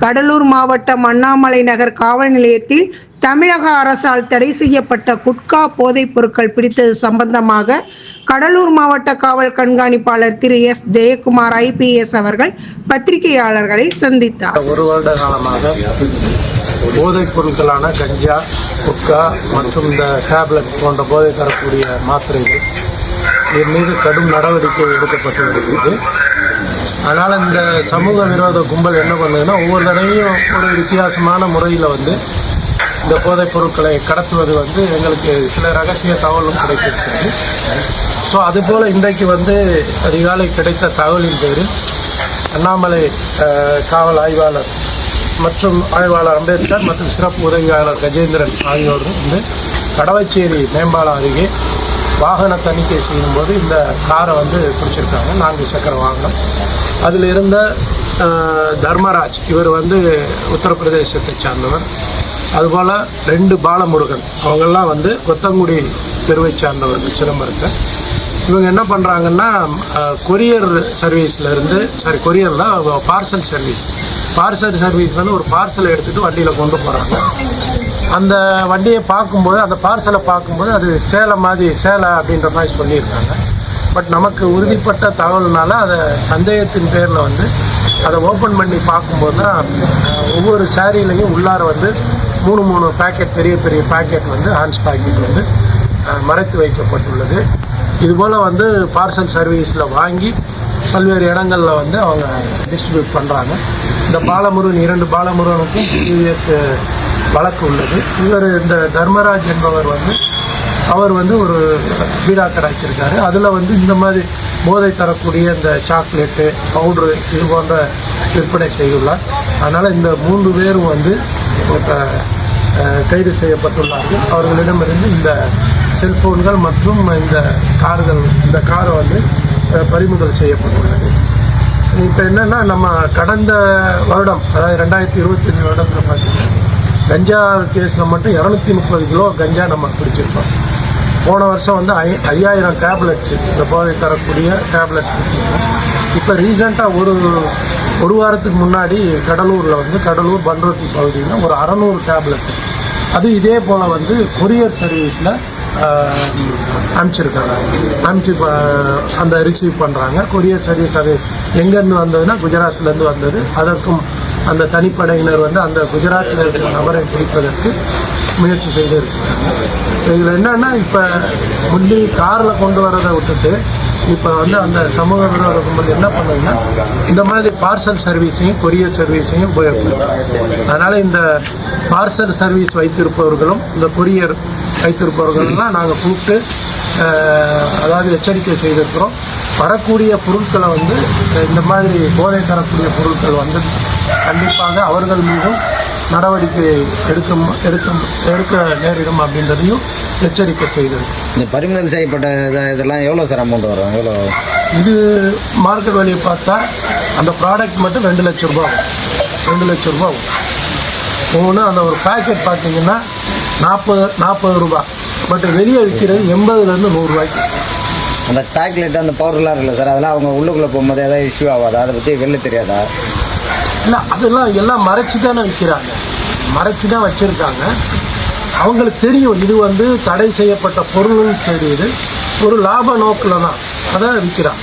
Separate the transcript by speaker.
Speaker 1: கடலூர் மாவட்டம் அண்ணாமலை நகர் காவல் நிலையத்தில் தமிழக அரசால் தடை செய்யப்பட்ட குட்கா போதைப் பொருட்கள் பிடித்தது சம்பந்தமாக கடலூர் மாவட்ட காவல் கண்காணிப்பாளர் திரு எஸ் ஜெயக்குமார் IPS அவர்கள் பத்திரிகையாளர்களை சந்தித்தார்.
Speaker 2: ஒரு வருட காலமாக போதைப் பொருட்களான கஞ்சா, குட்கா மற்றும் இந்த டேப்லெட் போன்ற போதை தரக்கூடிய மாத்திரைகள் இதன் மீது கடும் நடவடிக்கை எடுக்கப்பட்டு வருகிறது. அதனால் இந்த சமூக விரோத கும்பல் என்ன பண்ணுதுன்னா, ஒவ்வொரு தடவையும் ஒரு வித்தியாசமான முறையில் இந்த போதைப் பொருட்களை கடத்துவது எங்களுக்கு சில ரகசிய தகவலும் கிடைத்திருக்கிறது. ஸோ அதுபோல் இன்றைக்கு அதிகாலை கிடைத்த தகவலின் பேரில் அண்ணாமலை காவல் ஆய்வாளர் மற்றும் ஆய்வாளர் அம்பேத்கர் மற்றும் சிறப்பு உதவியாளர் கஜேந்திரன் ஆகியோர் கடவைச்சேரி மேம்பாலம் அருகே வாகன தணிக்கை செய்யும்போது இந்த காரை பிடிச்சிருக்காங்க. 4 சக்கர வாகனம். அதில் இருந்த தர்மராஜ், இவர் உத்தரப்பிரதேசத்தை சார்ந்தவர். அதுபோல் 2 பாலமுருகன், அவங்கெல்லாம் கொத்தங்குடி தெருவை சார்ந்தவர்கள், சிதம்பரத்தை. இவங்க என்ன பண்ணுறாங்கன்னா, கொரியர் சர்வீஸில் கொரியரில் பார்சல் சர்வீஸ் ஒரு பார்சலை எடுத்துகிட்டு வண்டியில் கொண்டு போகிறாங்க. அந்த வண்டியை பார்க்கும்போது, அந்த பார்சலை பார்க்கும்போது அது சேலை அப்படின்ற மாதிரி சொல்லியிருக்காங்க. பட் நமக்கு உறுதிப்பட்ட தகவல்னால அதை சந்தேகத்தின் பேரில் அதை ஓப்பன் பண்ணி பார்க்கும்போது தான் ஒவ்வொரு சாரிலையும் உள்ளார 3 பேக்கெட், பெரிய பேக்கெட் ஹான்ஸ் பேக்கெட் மறைத்து வைக்கப்பட்டுள்ளது. இதுபோல் பார்சல் சர்வீஸில் வாங்கி பல்வேறு இடங்களில் அவங்க டிஸ்ட்ரிபியூட் பண்ணுறாங்க. இந்த 2 பாலமுருகனுக்கும் previous வழக்கு உள்ளது. இந்த தர்மராஜ் என்பவர் அவர் ஒரு பீடா கடை வச்சிருக்காரு. அதில் இந்த மாதிரி போதை தரக்கூடிய இந்த சாக்லேட்டு, பவுட்ரு இது போன்ற விற்பனை செய்துள்ளார். அதனால் இந்த 3 பேரும் கைது செய்யப்பட்டுள்ளார்கள். அவர்களிடமிருந்து இந்த செல்ஃபோன்கள் மற்றும் இந்த காரை பறிமுதல் செய்யப்பட்டுள்ளது. இப்போ என்னென்னா, நம்ம கடந்த வருடம், அதாவது 2025 வருடத்தில் பார்த்தீங்கன்னா கஞ்சா கேஸில் மட்டும் 230 கிலோ கஞ்சா நம்ம பிடிச்சிருக்கோம். போன வருஷம் 5000 டேப்லெட்ஸ், இந்த போதை தரக்கூடிய டேப்லெட்ஸ் பிடிச்சிருக்கோம். இப்போ ரீசெண்டாக ஒரு வாரத்துக்கு முன்னாடி கடலூர் பண்ருட்டி பகுதியில் ஒரு 600 டேப்லெட், அது இதே போல் கொரியர் சர்வீஸில் அனுப்பிச்சிருக்காங்க. அந்த ரிசீவ் பண்ணுறாங்க. கொரியர் சர்வீஸ் அது எங்கேருந்து வந்ததுன்னா குஜராத்லேருந்து வந்தது. அதற்கும் அந்த தனிப்படையினர் அந்த குஜராத்தில் இருக்கிற நபரை பிடிப்பதற்கு முயற்சி செய்து இருக்கிறாங்க. இதில் என்னென்னா, இப்போ முன்னே காரில் கொண்டு வரதை விட்டுட்டு இப்போ அந்த சமூக விரோத கும்பல் என்ன பண்ணுதுன்னா, இந்த மாதிரி பார்சல் சர்வீஸையும் கொரியர் சர்வீஸையும் உபயோகப்படுத்தும். அதனால் இந்த பார்சல் சர்வீஸ் வைத்திருப்பவர்களும் இந்த கொரியர் வைத்திருப்பவர்கள்லாம் நாங்கள் கூப்பிட்டு அதாவது எச்சரிக்கை செய்திருக்கிறோம். வரக்கூடிய பொருட்களை இந்த மாதிரி போதை தரக்கூடிய பொருட்கள் கண்டிப்பாக அவர்கள் மீதும் நடவடிக்கை எடுக்க நேரிடும் அப்படின்றதையும் எச்சரிக்கை செய்தது.
Speaker 3: இந்த பறிமுதல் செய்யப்பட்ட இதெல்லாம் எவ்வளோ சார் அமௌண்ட் வரும்? எவ்வளோ
Speaker 2: இது மார்க்கெட் வேலையை பார்த்தா அந்த ப்ராடக்ட் மட்டும் 2 லட்ச ரூபா ஆகும். 2 லட்ச ரூபா ஆகும். ஒன்று அந்த ஒரு பேக்கெட் பார்த்தீங்கன்னா 40 ரூபா. பட் வெளியே விற்கிறது 80லேருந்து 100 ரூபாய்க்கு.
Speaker 3: அந்த சாக்லேட், அந்த பவுடர்லாம் இல்லை சார், அதெல்லாம் அவங்க உள்ளுக்குள்ளே போகும்போது ஏதாவது இஷ்யூ ஆகாதா? அதை பற்றி வெளில தெரியாதா?
Speaker 2: இல்லை, அதெல்லாம் எல்லாம் மறைச்சி தானே விற்கிறாங்க, மறைச்சி தான் வச்சுருக்காங்க. அவங்களுக்கு தெரியும் இது தடை செய்யப்பட்ட பொருள்னு தெரியுது. ஒரு லாப நோக்கில் தான் அதை விற்கிறாங்க.